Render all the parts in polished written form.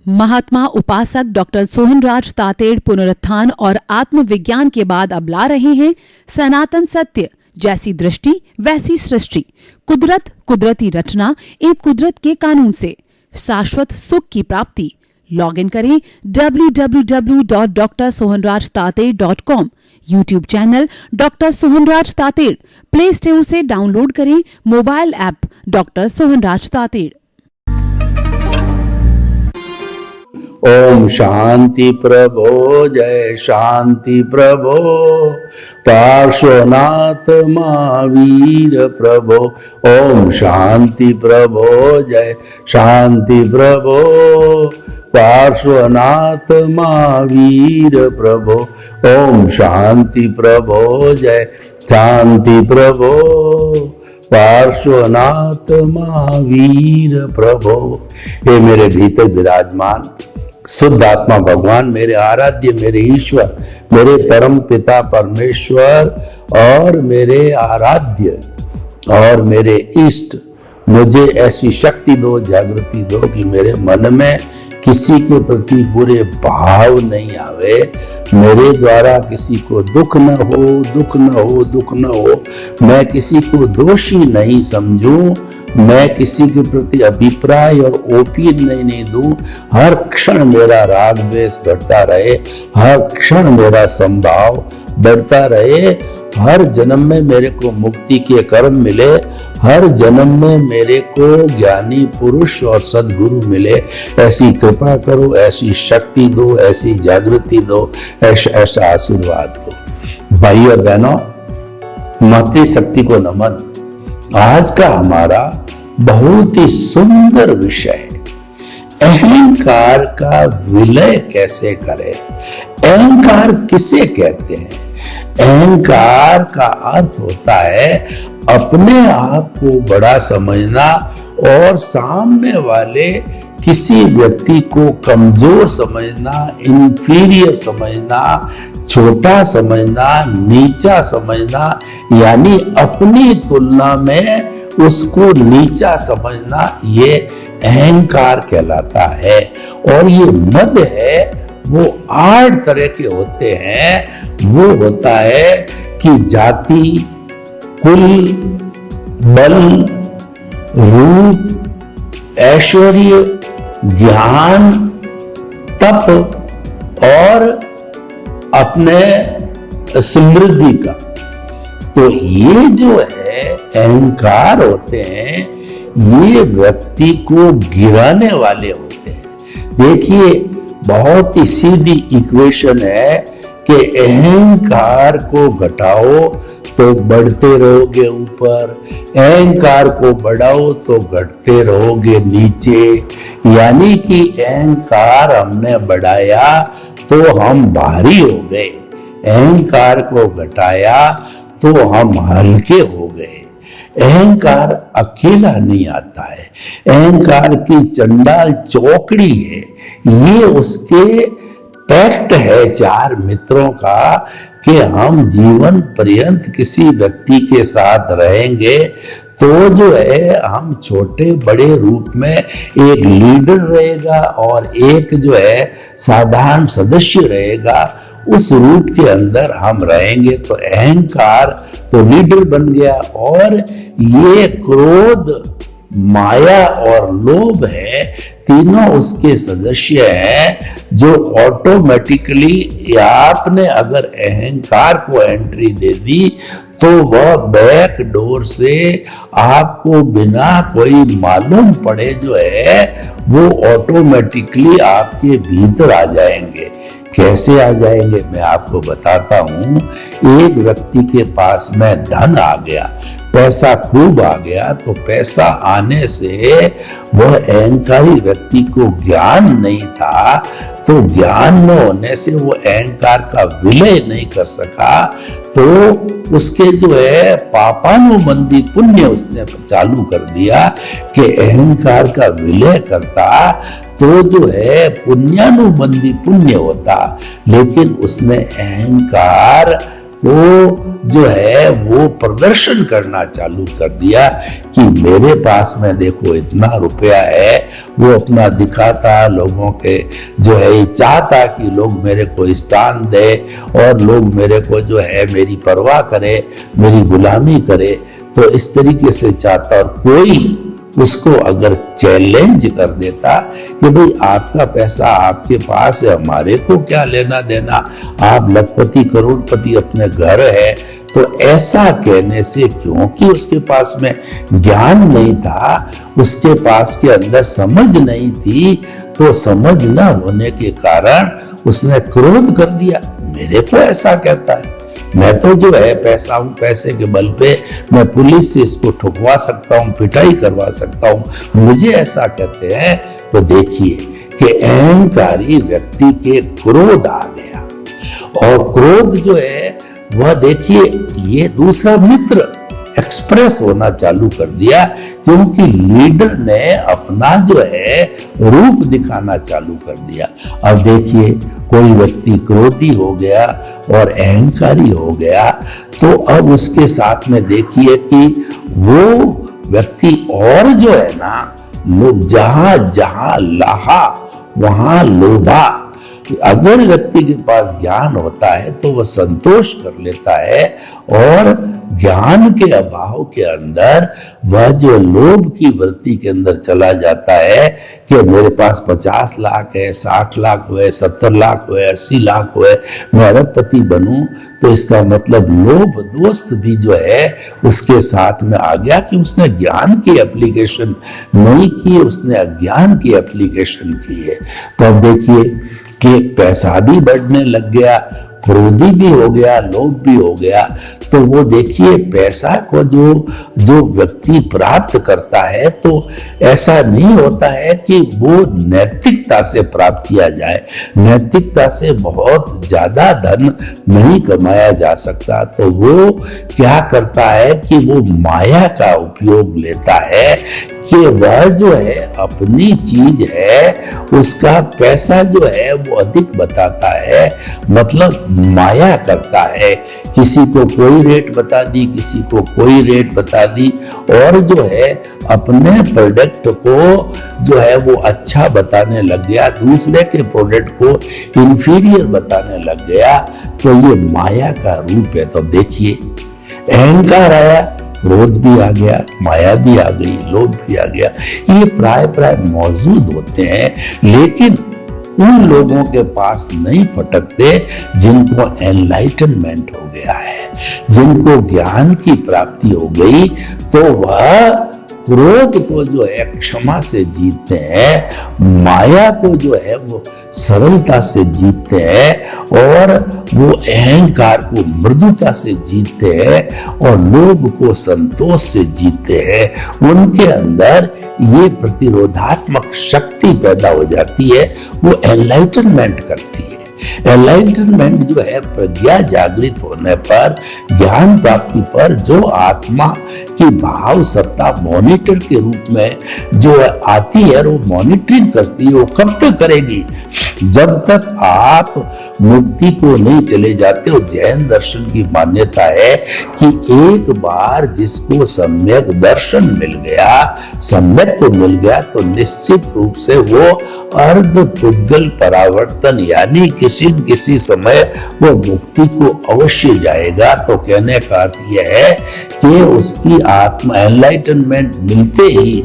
महात्मा उपासक डॉक्टर सोहनराज तातेड़ पुनरुत्थान और आत्मविज्ञान के बाद अब ला रहे हैं सनातन सत्य, जैसी दृष्टि वैसी सृष्टि, कुदरत, कुदरती रचना एवं कुदरत के कानून से शाश्वत सुख की प्राप्ति। लॉग इन करें www.drsohanrajtated.com। YouTube channel doctor Sohanraj Tated, Play Store से डाउनलोड करें mobile app doctor Sohanraj Tated. ओम शांति प्रभो, जय शांति प्रभो, पार्श्वनाथ महावीर प्रभो। ओम शांति प्रभो, जय शांति प्रभो, पार्श्वनाथ महावीर प्रभो। ओम शांति प्रभो, जय शांति प्रभो, पार्श्वनाथ महावीर प्रभो। हे मेरे भीतर विराजमान शुद्ध आत्मा भगवान, मेरे आराध्य, मेरे ईश्वर, मेरे परम पिता परमेश्वर और मेरे आराध्य और मेरे इष्ट, मुझे ऐसी शक्ति दो, जागृति दो कि मेरे मन में किसी के प्रति बुरे भाव नहीं आवे, मेरे द्वारा किसी को दुख न हो, दुख न हो, दुख न हो। मैं किसी को दोषी नहीं समझूं, मैं किसी के प्रति अभिप्राय और ओपिनियन नहीं दूं। हर क्षण मेरा राग द्वेष घटता रहे, हर क्षण मेरा संभाव बढ़ता रहे, हर जन्म में मेरे को मुक्ति के कर्म मिले, हर जन्म में मेरे को ज्ञानी पुरुष और सद्गुरु मिले। ऐसी कृपा करो, ऐसी शक्ति दो, ऐसी जागृति दो, ऐसा आशीर्वाद दो। भाई और बहनों, मातृशक्ति को नमन। आज का हमारा बहुत ही सुंदर विषय, अहंकार का विलय कैसे करें। अहंकार किसे कहते हैं? अहंकार का अर्थ होता है अपने आप को बड़ा समझना और सामने वाले किसी व्यक्ति को कमजोर समझना, इंफीरियर समझना, छोटा समझना, नीचा समझना, यानी अपनी तुलना में उसको नीचा समझना, ये अहंकार कहलाता है। और ये मद है, वो 8 तरह के होते हैं। वो होता है कि जाति, कुल, बल, रूप, ऐश्वर्य, ज्ञान, तप और अपने समृद्धि का। तो ये जो है अहंकार होते हैं, ये व्यक्ति को गिराने वाले होते हैं। देखिए, बहुत ही सीधी इक्वेशन है कि अहंकार को घटाओ तो बढ़ते रहोगे ऊपर, अहंकार को बढ़ाओ तो घटते रहोगे नीचे। यानी कि अहंकार हमने बढ़ाया तो हम भारी हो गए, अहंकार को घटाया तो हम हल्के हो गए। अहंकार अकेला नहीं आता है, अहंकार की चंडाल चौकड़ी है। ये उसके पैक्ट है 4 मित्रों का कि हम जीवन पर्यंत किसी व्यक्ति के साथ रहेंगे तो जो है हम छोटे बड़े रूप में एक लीडर रहेगा और एक जो है साधारण सदस्य रहेगा। उस रूप के अंदर हम रहेंगे तो अहंकार तो लीडर बन गया। और ये क्रोध, माया और लोभ है, तीनों उसके सदस्य हैं जो ऑटोमेटिकली आपने अगर अहंकार को एंट्री दे दी तो वह बैक डोर से आपको बिना कोई मालूम पड़े जो है वो ऑटोमेटिकली आपके भीतर आ जाएंगे। कैसे आ जाएंगे मैं आपको बताता हूं। एक व्यक्ति के पास में धन आ गया, पैसा खूब आ गया, तो पैसा आने से वह अहंकारी व्यक्ति को ज्ञान नहीं था, तो ज्ञान न होने से वो अहंकार का विलय नहीं कर सका। तो उसके जो है पापानुबंधी पुण्य उसने चालू कर दिया कि अहंकार का विलय करता तो जो है पुण्यानुबंधी पुण्य होता। लेकिन उसने अहंकार को जो है वो प्रदर्शन करना चालू कर दिया कि मेरे पास में देखो इतना रुपया है। वो अपना दिखाता, लोगों के जो है चाहता कि लोग मेरे को स्थान दे और लोग मेरे को जो है मेरी परवाह करे, मेरी गुलामी करे। तो इस तरीके से चाहता, और कोई उसको अगर चैलेंज कर देता कि भाई आपका पैसा आपके पास है, हमारे को क्या लेना देना, आप लखपति करोड़पति, अपने घर है। तो ऐसा कहने से, क्योंकि उसके पास में ज्ञान नहीं था, उसके पास के अंदर समझ नहीं थी, तो समझ न होने के कारण उसने क्रोध कर दिया। मेरे को ऐसा कहता है, मैं तो जो है पैसा हूं, पैसे के बल पे मैं पुलिस से इसको ठुकवा सकता हूं, पिटाई करवा सकता हूं, मुझे ऐसा कहते हैं। तो देखिए कि अहंकारी व्यक्ति के क्रोध आ गया, और क्रोध जो है वह देखिए ये दूसरा मित्र एक्सप्रेस होना चालू कर दिया, क्योंकि लीडर ने अपना जो है रूप दिखाना चालू कर दिया। अब देखिए कोई व्यक्ति क्रोधी हो गया और अहंकारी हो गया, तो अब उसके साथ में देखिए कि वो व्यक्ति और जो है ना, लोग जहां जहां लाहा वहां लोभा। अगर व्यक्ति के पास ज्ञान होता है तो वह संतोष कर लेता है, और ज्ञान के अभाव के अंदर वह जो लोभ की वृत्ति के अंदर चला जाता है कि मेरे पास 50 लाख है, 60 लाख हुए, 70 लाख हुए, 80 लाख हुए, मैं अरबपति बनूं। तो इसका मतलब लोभ दोस्त भी जो है उसके साथ में आ गया कि उसने ज्ञान की एप्लीकेशन नहीं की, उसने अज्ञान की एप्लीकेशन की है। तो अब देखिए कि पैसा भी बढ़ने लग गया, क्रोधी भी हो गया, लोभ भी हो गया। तो वो देखिए पैसा को जो व्यक्ति प्राप्त करता है, तो ऐसा नहीं होता है कि वो नैतिकता से प्राप्त किया जाए। नैतिकता से बहुत ज्यादा धन नहीं कमाया जा सकता। तो वो क्या करता है कि वो माया का उपयोग लेता है कि वह जो है अपनी चीज है, उसका पैसा जो है वो अधिक बताता है, मतलब माया करता है। किसी को कोई रेट बता दी, किसी को कोई रेट बता दी, और जो है अपने प्रोडक्ट को जो है वो अच्छा बताने लग गया, दूसरे के प्रोडक्ट को इंफीरियर बताने लग गया। तो ये माया का रूप है। तो देखिए अहंकार आया, क्रोध भी आ गया, माया भी आ गई, लोभ भी आ गया। ये प्राय मौजूद होते हैं, लेकिन उन लोगों के पास नहीं फटकते जिनको एनलाइटनमेंट हो गया है, जिनको ज्ञान की प्राप्ति हो गई। तो वह क्रोध को जो है क्षमा से जीतते हैं, माया को जो है वो सरलता से जीतते हैं, और वो अहंकार को मृदुता से जीतते हैं, और लोभ को संतोष से जीतते हैं। उनके अंदर ये प्रतिरोधात्मक शक्ति पैदा हो जाती है, वो एनलाइटनमेंट करती है। एनलाइटनमेंट जो है प्रज्ञा जागृत होने पर, ज्ञान प्राप्ति पर, जो आत्मा की भाव सत्ता मॉनिटर के रूप में जो आती है, वो मॉनिटरिंग करती है। वो कब तक करेगी? जब तक आप मुक्ति को नहीं चले जाते हो। जैन दर्शन की मान्यता है कि एक बार जिसको सम्यक दर्शन मिल गया, सम्यक तो मिल गया, तो निश्चित रूप से वो अर्ध पुद्गल परावर्तन यानी किसी न किसी समय वो मुक्ति को अवश्य जाएगा। तो कहने का अर्थ यह है कि उसकी आत्मा एनलाइटनमेंट मिलते ही,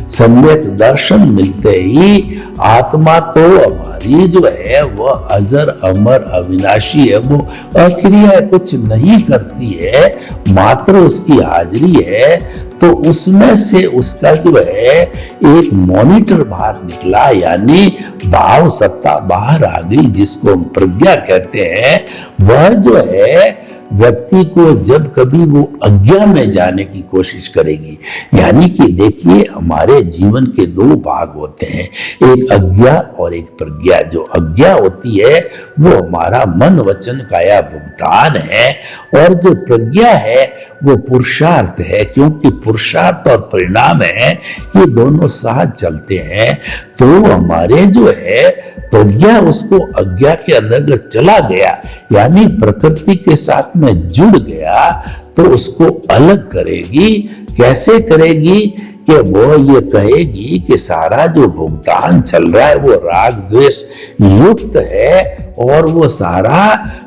सम्यक दर्शन मिलते ही, आत्मा तो हमारी जो है वह अजर अमर अविनाशी है, वो अक्रिया कुछ नहीं करती है, मात्र उसकी हाजिरी है। तो उसमें से उसका जो है एक मॉनिटर बाहर निकला, यानी भाव सत्ता बाहर आ गई, जिसको हम प्रज्ञा कहते हैं। वह जो है व्यक्ति को जब कभी वो अज्ञा में जाने की कोशिश करेगी, यानी कि देखिए हमारे जीवन के दो भाग होते हैं, एक अज्ञा और एक प्रज्ञा। जो अज्ञा होती है वो हमारा मन वचन काया भुगतान है, और जो प्रज्ञा है वो पुरुषार्थ है, क्योंकि पुरुषार्थ और परिणाम है, ये दोनों साथ चलते हैं। तो हमारे जो है प्रज्ञा उसको अज्ञा के अंदर अगर चला गया, यानी प्रकृति के साथ में जुड़ गया, तो उसको अलग करेगी। कैसे करेगी कि वो ये कहेगी कि सारा जो भुगतान चल रहा है वो राग द्वेष युक्त है, और वो सारा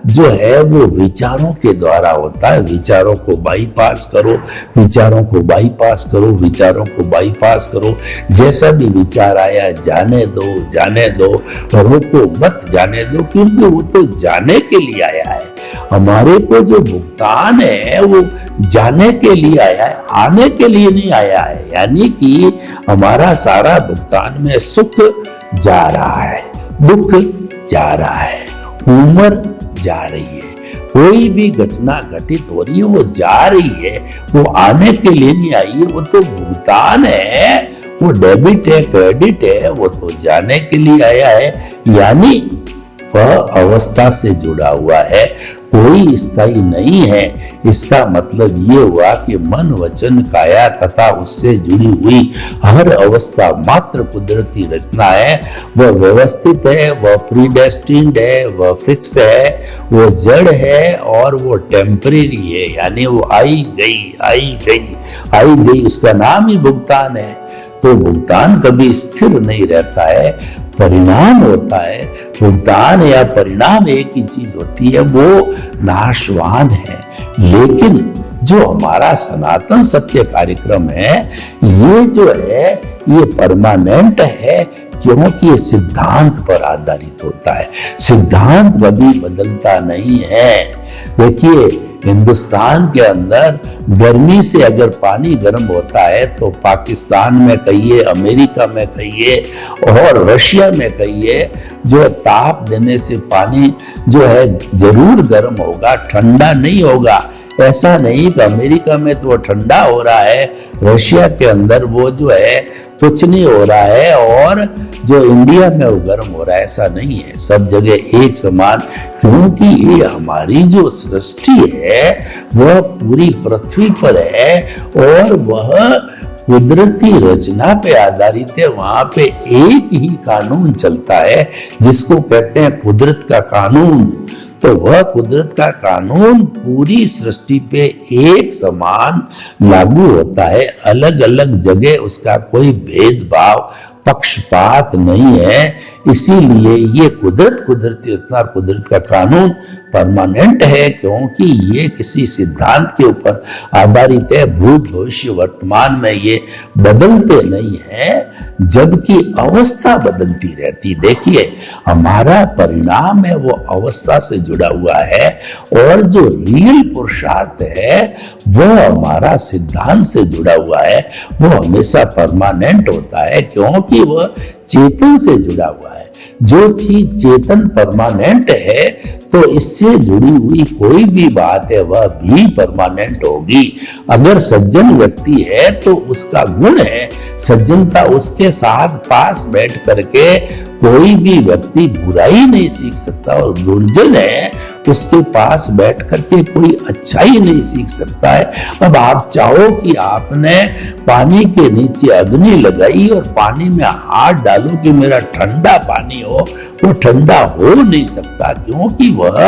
जो है वो विचारों के द्वारा होता है। विचारों को बाईपास करो, विचारों को बाईपास करो, विचारों को बाईपास करो। जैसा भी विचार आया जाने दो, जाने दो, रोको मत, जाने दो, क्योंकि वो तो जाने के लिए आया है। हमारे को जो भुगतान है वो जाने के लिए आया है, आने के लिए नहीं आया है। यानी कि हमारा सारा भुगतान में सुख जा रहा है, दुख जा रहा है, उम्र जा रही है, कोई भी घटना घटित हो रही है वो जा रही है, वो आने के लिए नहीं आई है। वो तो भुगतान है, वो डेबिट है, क्रेडिट है, वो तो जाने के लिए आया है। यानी वह अवस्था से जुड़ा हुआ है, कोई स्थायी नहीं है। इसका मतलब ये हुआ कि मन वचन काया तथा उससे जुड़ी हुई हर अवस्था मात्र कुदरती रचना है। वह व्यवस्थित है, वह प्रीडेस्टिन्ड है, वह फिक्स है, वो जड़ है और वो टेम्परेरी है। यानी वो आई गई, आई गई, आई गई, उसका नाम ही भुगतान है। तो भुगतान कभी स्थिर नहीं रहता है, परिणाम होता है। भुगतान या परिणाम एक ही चीज होती है, वो नाशवान है। लेकिन जो हमारा सनातन सत्य कार्यक्रम है, ये जो है ये परमानेंट है, क्योंकि ये सिद्धांत पर आधारित होता है। सिद्धांत कभी बदलता नहीं है। देखिए, हिंदुस्तान के अंदर गर्मी से अगर पानी गर्म होता है तो पाकिस्तान में कहिए, अमेरिका में कहिए और रशिया में कहिए, जो ताप देने से पानी जो है जरूर गर्म होगा, ठंडा नहीं होगा। ऐसा नहीं कि अमेरिका में तो ठंडा हो रहा है, रशिया के अंदर वो जो है कुछ नहीं हो रहा है, और जो इंडिया में वो गर्म हो रहा है, ऐसा नहीं है। सब जगह एक समान, क्योंकि ये हमारी जो सृष्टि है वह पूरी पृथ्वी पर है और वह कुदरती रचना पे आधारित है। वहां पे एक ही कानून चलता है जिसको कहते हैं कुदरत का कानून। तो वह कुदरत का कानून पूरी सृष्टि पे एक समान लागू होता है। अलग अलग जगह उसका कोई भेदभाव, पक्षपात नहीं है। इसीलिए ये कुदरती रचना, कुदरत का कानून परमानेंट है, क्योंकि ये किसी सिद्धांत के ऊपर आधारित है। भूत भविष्य वर्तमान में ये बदलते नहीं है, जबकि अवस्था बदलती रहती। देखिए, हमारा परिणाम है वो अवस्था से जुड़ा हुआ है, और जो रियल पुरुषार्थ है वह हमारा सिद्धांत से जुड़ा हुआ है। वो हमेशा परमानेंट होता है, क्योंकि वह चेतन से जुड़ा हुआ है। जो चीज चेतन परमानेंट है, तो इससे जुड़ी हुई कोई भी बात है वह भी परमानेंट होगी। अगर सज्जन व्यक्ति है तो उसका गुण है सज्जनता, उसके साथ पास बैठ करके कोई भी व्यक्ति बुराई नहीं सीख सकता, और दुर्जन है उसके पास बैठ करके कोई अच्छाई नहीं सीख सकता है। अब आप चाहो कि आपने पानी के नीचे अग्नि लगाई और पानी में हाथ डालो कि मेरा ठंडा पानी हो, वो ठंडा हो नहीं सकता, क्योंकि वह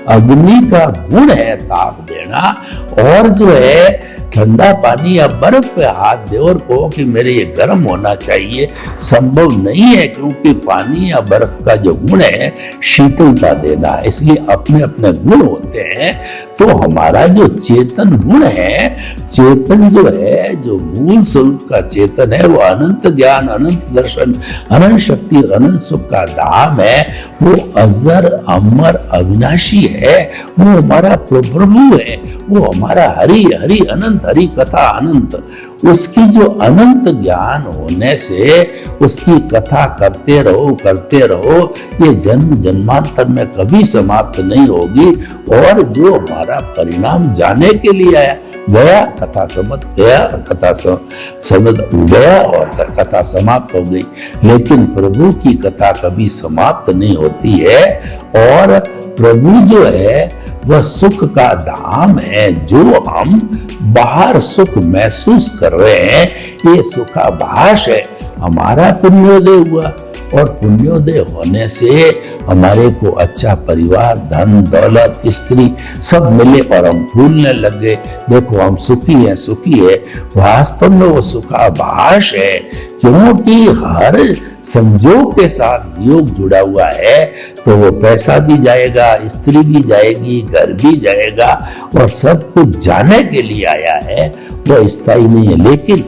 अग्नि का गुण है ताप देना। और जो है ठंडा पानी या बर्फ पे हाथ दे और कहो कि मेरे ये गर्म होना चाहिए, संभव नहीं है, क्योंकि पानी या बर्फ का जो गुण है शीतलता देना। इसलिए अपने अपने गुण होते हैं। तो हमारा जो चेतन गुण है, चेतन जो है, जो मूल स्वरूप का चेतन है, वो अनंत ज्ञान, अनंत दर्शन, अनंत शक्ति और अनंत सुख का धाम है। वो अजर अमर अविनाशी है, वो हमारा प्रभु है, वो हमारा हरि हरि अनंत, हरि कथा अनंत। उसकी जो अनंत ज्ञान होने से उसकी कथा करते रहो, ये जन्म जन्मांतर में कभी समाप्त नहीं होगी। और जो हमारा परिणाम जाने के लिए आया, गया कथा समझ गया, कथा समझ गया और कथा समाप्त हो गई। लेकिन प्रभु की कथा कभी समाप्त नहीं होती है, और प्रभु जो है वह सुख का धाम है। जो हम बाहर सुख महसूस कर रहे हैं, ये सुखाभास है। हमारा पुण्योदय हुआ, और पुण्योदय होने से हमारे को अच्छा परिवार, धन दौलत, स्त्री सब मिले और हम भूलने लग गए। देखो हम सुखी है, सुखी है, वास्तव में वो सुखाभास है, क्योंकि हर संजोग के साथ योग जुड़ा हुआ है। तो वो पैसा भी जाएगा, स्त्री भी जाएगी, घर भी जाएगा, और सब कुछ जाने के लिए आया है, वो स्थायी नहीं है। लेकिन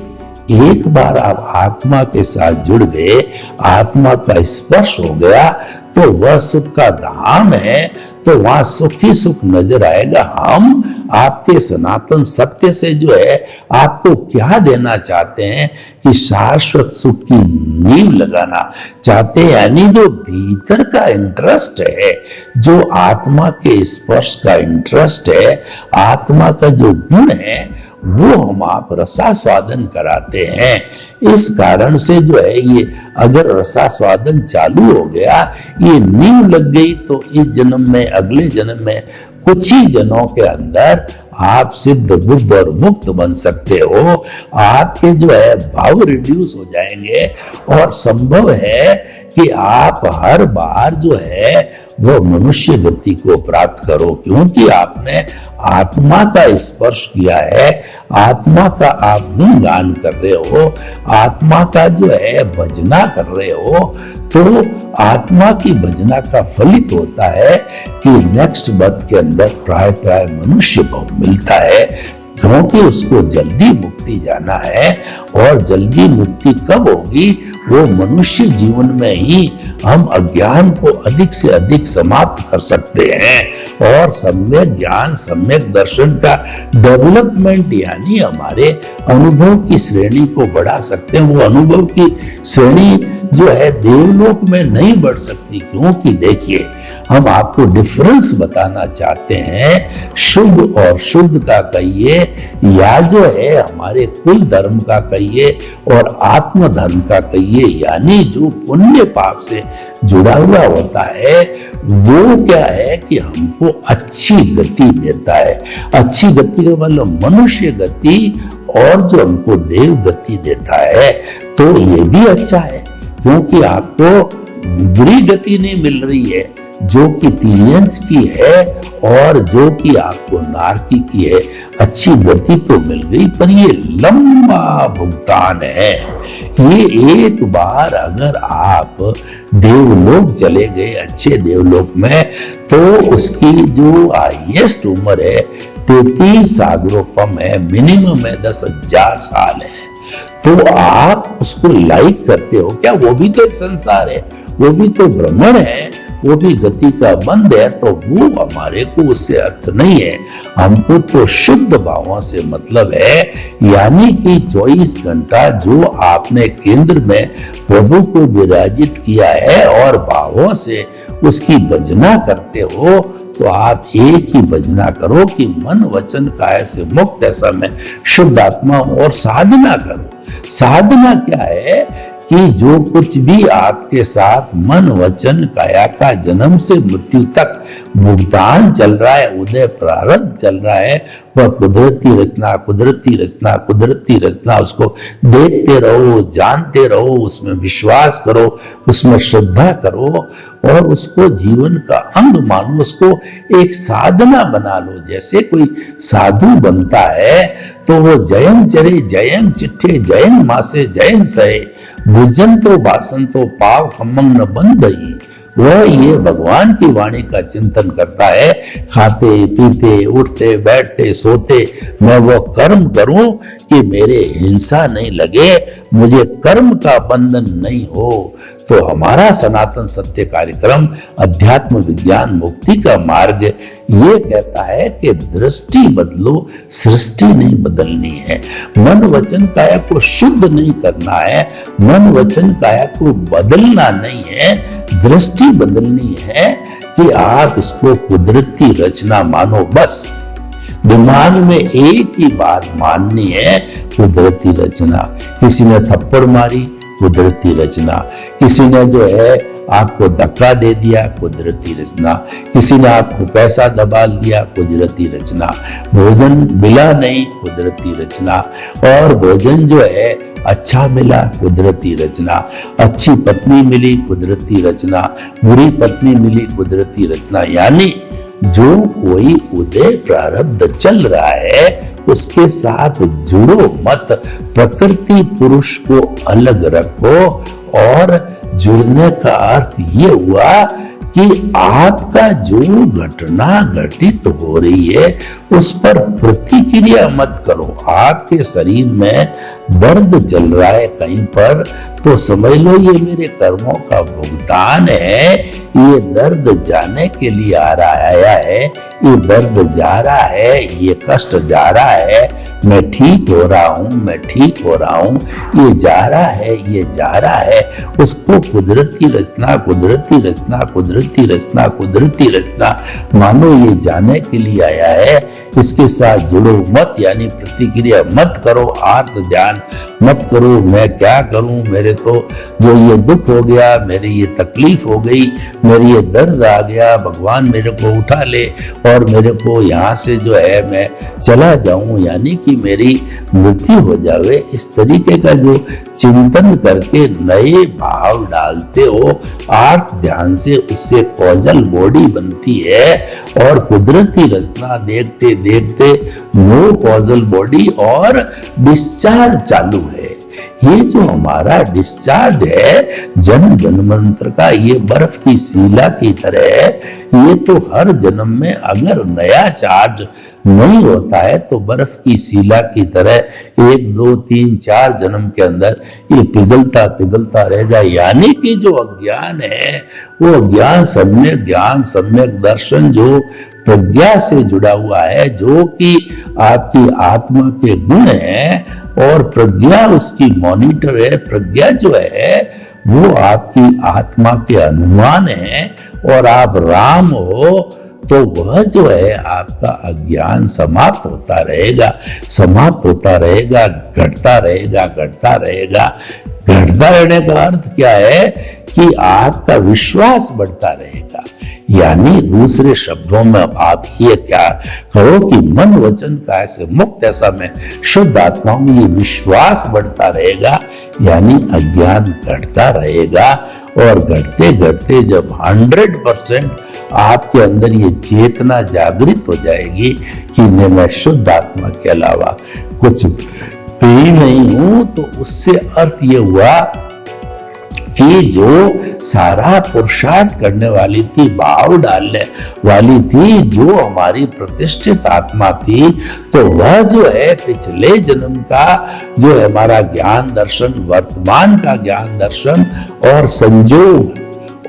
एक बार आप आत्मा के साथ जुड़ गए, आत्मा का स्पर्श हो गया, तो वह सुख का धाम है, तो वहां सुख ही सुख नजर आएगा। हम आपके सनातन सत्य से जो है आपको क्या देना चाहते हैं कि शाश्वत सुख की नींव लगाना चाहते हैं, यानी जो भीतर का इंटरेस्ट है, जो आत्मा के स्पर्श का इंटरेस्ट है, आत्मा का जो गुण है, वो हम आप रसास्वादन कराते हैं। इस कारण से जो है ये अगर रसास्वादन चालू हो गया, ये नींव लग गई, तो इस जन्म में, अगले जन्म में, कुछ ही जन्मों के अंदर आप सिद्ध बुद्ध और मुक्त बन सकते हो। आपके जो है भाव रिड्यूस हो जाएंगे, और संभव है कि आप हर बार जो है वो मनुष्य गति को प्राप्त करो, क्योंकि आपने आत्मा का स्पर्श किया है, आत्मा का आप गुणगान कर रहे हो, आत्मा का जो है भजना कर रहे हो। तो आत्मा की भजना का फलित होता है कि नेक्स्ट बर्थ के अंदर प्राय प्राय मनुष्य भाव मिलता है, क्योंकि उसको जल्दी मुक्ति जाना है। और जल्दी मुक्ति कब होगी? वो मनुष्य जीवन में ही हम अज्ञान को अधिक से अधिक समाप्त कर सकते हैं, और सम्यक ज्ञान, सम्यक दर्शन का डेवलपमेंट, यानी हमारे अनुभव की श्रेणी को बढ़ा सकते हैं। वो अनुभव की श्रेणी जो है देवलोक में नहीं बढ़ सकती, क्योंकि देखिए हम आपको डिफरेंस बताना चाहते हैं। शुभ और शुद्ध का कहिए, या जो है हमारे कुल धर्म का कहिए और आत्म धर्म का कहिए, यानी जो पुण्य पाप से जुड़ा हुआ होता है, वो क्या है कि हमको अच्छी गति देता है। अच्छी गति का मतलब मनुष्य गति, और जो हमको देव गति देता है, तो ये भी अच्छा है, क्योंकि आपको बुरी गति नहीं मिल रही है जो कि तिर्यंच की है, और जो कि आपको नारकी की है। अच्छी गति तो मिल गई, पर ये लंबा भुगतान है। ये एक बार अगर आप देवलोक चले गए, अच्छे देवलोक में, तो उसकी जो हाईएस्ट उम्र है 33 सागरोपम है, मिनिमम है 10,000 साल है। तो आप उसको लाइक करते हो क्या? वो भी तो एक संसार है, वो भी तो भ्रमण है, वो भी गति का बंद है। तो वो हमारे को उससे अर्थ नहीं है, हमको तो शुद्ध भावों से मतलब है, यानी कि 24 घंटा जो आपने केंद्र में प्रभु को विराजित किया है और भावों से उसकी भजना करते हो। तो आप एक ही भजना करो कि मन वचन काया से मुक्त ऐसा मैं शुद्ध आत्मा हूं, और साधना करो। साधना क्या है कि जो कुछ भी आपके साथ मन वचन काया का जन्म से मृत्यु तक भुगतान चल रहा है, उदय प्रारब्ध चल रहा है, वह कुदरती रचना, कुदरती रचना, कुदरती रचना, उसको देखते रहो, जानते रहो, उसमें विश्वास करो, उसमें श्रद्धा करो, और उसको जीवन का अंग मानो, उसको एक साधना बना लो। जैसे कोई साधु बनता है तो वो जयं चरे जयं चिट्ठे जयं मासे जयं सहे, भुजन तो बासन तो पाव खम्मंग न बंदई। वह ये भगवान की वाणी का चिंतन करता है, खाते पीते उठते बैठते सोते मैं वो कर्म करूं कि मेरे हिंसा नहीं लगे, मुझे कर्म का बंधन नहीं हो। तो हमारा सनातन सत्य कार्यक्रम अध्यात्म विज्ञान मुक्ति का मार्ग ये कहता है कि दृष्टि बदलो, सृष्टि नहीं बदलनी है। मन वचन काया को शुद्ध नहीं करना है, मन वचन काया को बदलना नहीं है, दृष्टि बदलनी है कि आप इसको कुदरती रचना मानो। बस दिमाग में एक ही बात माननी है, कुदरती रचना। किसी ने थप्पड़ मारी, कुदरती रचना। किसी ने जो है आपको धक्का दे दिया, कुदरती रचना। किसी ने आपको पैसा दबा दिया, कुदरती रचना। भोजन मिला नहीं, कुदरती रचना। और भोजन जो है अच्छा मिला, कुदरती रचना। अच्छी पत्नी मिली, कुदरती रचना। बुरी पत्नी मिली, कुदरती रचना। यानी जो कोई उदय प्रारब्ध चल रहा है उसके साथ जुड़ो मत, प्रकृति पुरुष को अलग रखो। और जुड़ने का अर्थ ये हुआ कि आपका जो घटना घटित हो रही है उस पर प्रतिक्रिया मत करो। आपके शरीर में दर्द चल रहा है कहीं पर, तो समझ लो ये मेरे कर्मों का भुगतान है। ये दर्द जाने के लिए आया है, ये दर्द जा रहा है, ये कष्ट जा रहा है, मैं ठीक हो रहा हूं, मैं ठीक हो रहा हूं, ये जा रहा है, ये जा रहा है। उसको कुदरती रचना, कुदरती रचना, कुदरती रचना, कुदरती रचना मानो ये जाने के लिए आया है। इसके साथ जुड़ो मत, यानी प्रतिक्रिया मत करो, आर्त ध्यान मत करो। मैं क्या करूं, मेरे तो जो ये दुख हो गया, मेरी ये तकलीफ हो गई, मेरी ये दर्द आ गया, भगवान मेरे को उठा ले और मेरे को यहाँ से जो है मैं चला जाऊं, यानी कि मेरी मृत्यु हो जावे। इस तरीके का जो चिंतन करके नए भाव डालते हो आर्त ध्यान से, उससे कॉजल बॉडी बनती है और कुदरती रचना देखते देखते नो कॉजल बॉडी और डिस्चार्ज चालू है। ये जो हमारा डिस्चार्ज है जन्म जन्मांतर का, ये बर्फ की सीला की तरह है। ये तो हर जन्म में अगर नया चार्ज नहीं होता है तो बर्फ की सीला की तरह 1 2 3 4 जन्म के अंदर ये पिघलता पिघलता रहेगा। यानी कि जो अज्ञान है वो ज्ञान सम्यक दर्शन जो प्रज्ञा से जुड़ा हुआ है, जो कि आपकी आत्मा के गुण है और प्रज्ञा उसकी मॉनिटर है। प्रज्ञा जो है वो आपकी आत्मा के अनुमान है और आप राम हो तो वह जो है आपका अज्ञान समाप्त होता रहेगा, समाप्त होता रहेगा, घटता रहेगा, घटता रहेगा। घटता रहने का अर्थ क्या है कि आपका विश्वास बढ़ता रहेगा। यानी दूसरे शब्दों में आप ये क्या करो कि मन वचन काया से मुक्त ऐसा मैं शुद्ध आत्मा हूं, ये विश्वास बढ़ता रहेगा, यानी अज्ञान घटता रहेगा। और घटते घटते जब 100% आपके अंदर ये चेतना जागृत हो जाएगी कि मैं शुद्ध आत्मा के अलावा कुछ भी नहीं हूं, तो उससे अर्थ ये हुआ कि जो सारा पुरुषार्थ करने वाली थी, भाव डालने वाली थी, जो हमारी प्रतिष्ठित आत्मा थी, तो वह जो है पिछले जन्म का जो है हमारा ज्ञान दर्शन, वर्तमान का ज्ञान दर्शन और संयोग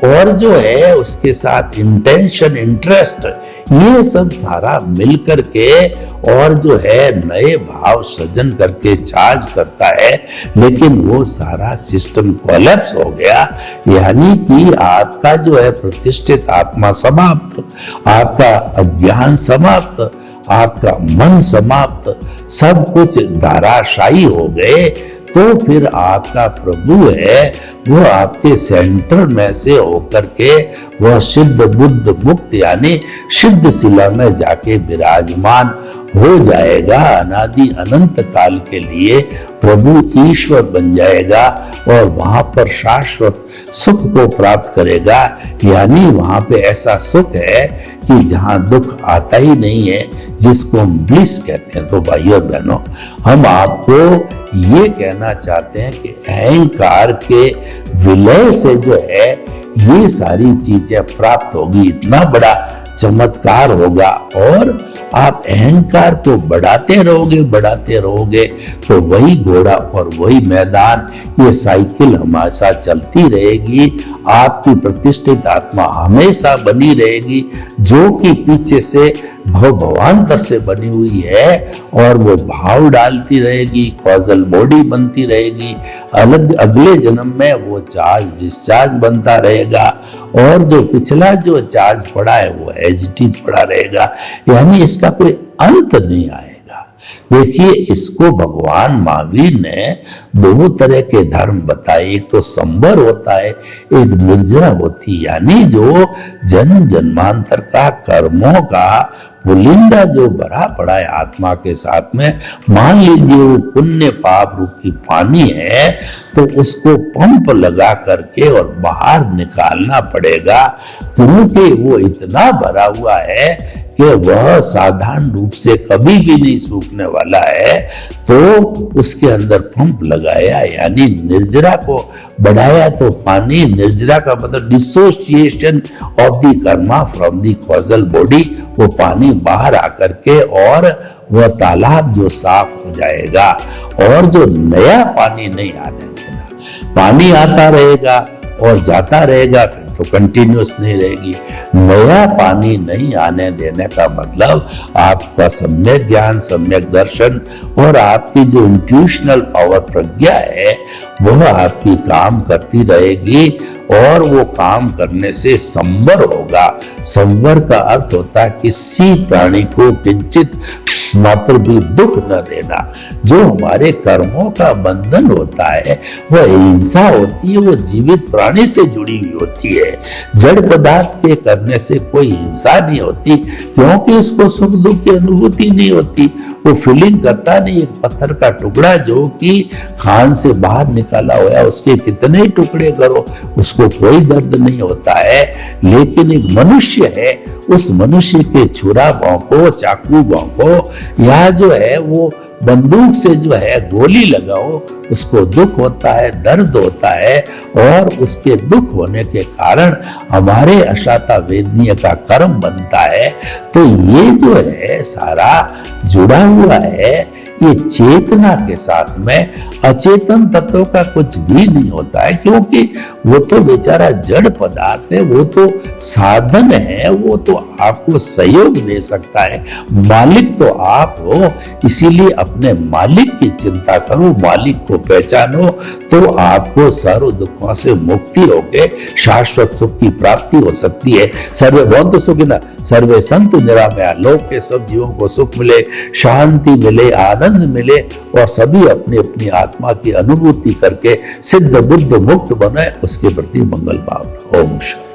और जो है उसके साथ इंटेंशन, इंटरेस्ट, ये सब सारा मिलकर के और जो है नए भाव सृजन करके चार्ज करता है। लेकिन वो सारा सिस्टम कोलैप्स हो गया, यानी कि आपका जो है प्रतिष्ठित आत्मा समाप्त, आपका अज्ञान समाप्त, आपका मन समाप्त, सब कुछ धाराशायी हो गए। तो फिर आपका प्रभु है वो आपके सेंटर में से होकर के वह सिद्ध बुद्ध मुक्त यानी सिद्ध शिला में जाके विराजमान हो जाएगा। अनादि अनंत काल के लिए प्रभु ईश्वर बन जाएगा और वहां पर शाश्वत सुख को प्राप्त करेगा। यानी वहां पे ऐसा सुख है कि जहां दुख आता ही नहीं है, जिसको हम ब्लिस कहते हैं। तो भाइयों और बहनों, हम आपको ये कहना चाहते हैं कि अहंकार के विलय से जो है ये सारी चीजें प्राप्त होगी, इतना बड़ा चमत्कार होगा। और आप अहंकार को बढ़ाते रहोगे तो वही घोड़ा और वही मैदान, ये साइकिल हमारे साथ चलती रहेगी। आपकी प्रतिष्ठित आत्मा हमेशा बनी रहेगी, जो कि पीछे से भवान्तर से बनी हुई है और वो भाव डालती रहेगी, कॉजल बॉडी बनती रहेगी। अलग अगले जन्म में वो चार्ज डिस्चार्ज बनता रहेगा और जो पिछला जो चार्ज पड़ा है वो एज इट इज पड़ा रहेगा। यानी इसका कोई अंत नहीं आएगा। देखिए, इसको भगवान महावीर ने दो तरह के धर्म बताए। एक तो संवर होता है, एक निर्जरा होती है। यानी जो जन्म जन्मांतर का कर्मों का पुलिंदा जो भरा पड़ा है आत्मा के साथ में, मान लीजिए वो पुण्य पाप रूपी पानी है, तो उसको पंप लगा करके और बाहर निकालना पड़ेगा, क्योंकि वो इतना भरा हुआ है कि वह साधारण रूप से कभी भी नहीं सूखने वाला है। तो उसके अंदर पंप लगाया, यानी निर्जरा को बढ़ाया। तो पानी, निर्जरा का मतलब dissociation of the Karma from the causal body, वो पानी बाहर आकर के और वह तालाब जो साफ हो जाएगा। और जो नया पानी नहीं आने देना, पानी आता रहेगा और जाता रहेगा, फिर तो कंटिन्यूस नहीं रहेगी। नया पानी नहीं आने देने का मतलब आपका सम्यक ज्ञान, सम्यक दर्शन और आपकी जो इंट्यूशनल पावर प्रज्ञा है वह आपकी काम करती रहेगी और वो काम करने से संवर होगा। संवर का अर्थ होता है किसी प्राणी को किंचित मात्र भी दुख न देना। जो हमारे कर्मों का बंधन होता है वह हिंसा होती है, वो जीवित प्राणी से जुड़ी हुई होती है। जड़ पदार्थ के करने से कोई हिंसा नहीं होती, क्योंकि उसको सुख दुख की अनुभूति नहीं होती, वो फीलिंग करता नहीं। एक पत्थर का टुकड़ा जो कि खान से बाहर निकाला हुआ है, उसके कितने टुकड़े करो उसको कोई दर्द नहीं होता है। लेकिन एक मनुष्य है, उस मनुष्य के छुरा भौंको, चाकू भौंको या जो है वो बंदूक से जो है गोली लगाओ, उसको दुख होता है, दर्द होता है। और उसके दुख होने के कारण हमारे अशाता वेदनीय का कर्म बनता है। तो ये जो है सारा जुड़ा हुआ है, ये चेतना के साथ में अचेतन तत्व का कुछ भी नहीं होता है, क्योंकि वो तो बेचारा जड़ पदार्थ है, वो तो साधन है, वो तो आपको सहयोग दे सकता है। मालिक तो आप हो, इसीलिए अपने मालिक की चिंता करो, मालिक को पहचानो, तो आपको सर्व दुखों से मुक्ति होके शाश्वत सुख की प्राप्ति हो सकती है। सर्वे भवन्तु सुखिनः, सर्वे सन्तु निरामया। लोक के सब जीवों को सुख मिले, शांति मिले, आनंद मिले और सभी अपनी अपनी आत्मा की अनुभूति करके सिद्ध बुद्ध मुक्त बने, उसके प्रति मंगल भावना। ओम शांति।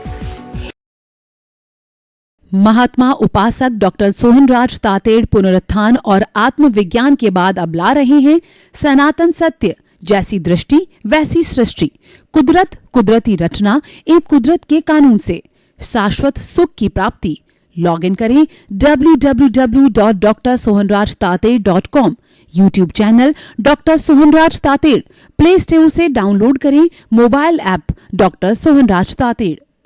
महात्मा उपासक डॉक्टर सोहनराज तातेड़ पुनरुत्थान और आत्मविज्ञान के बाद अब ला रहे हैं सनातन सत्य, जैसी दृष्टि वैसी सृष्टि, कुदरत, कुदरती रचना एवं कुदरत के कानून से शाश्वत सुख की प्राप्ति। लॉग इन करें www.drsohanrajtated.com, YouTube channel doctor Sohanraj Tated, Play Store से डाउनलोड करें mobile app doctor Sohanraj Tated.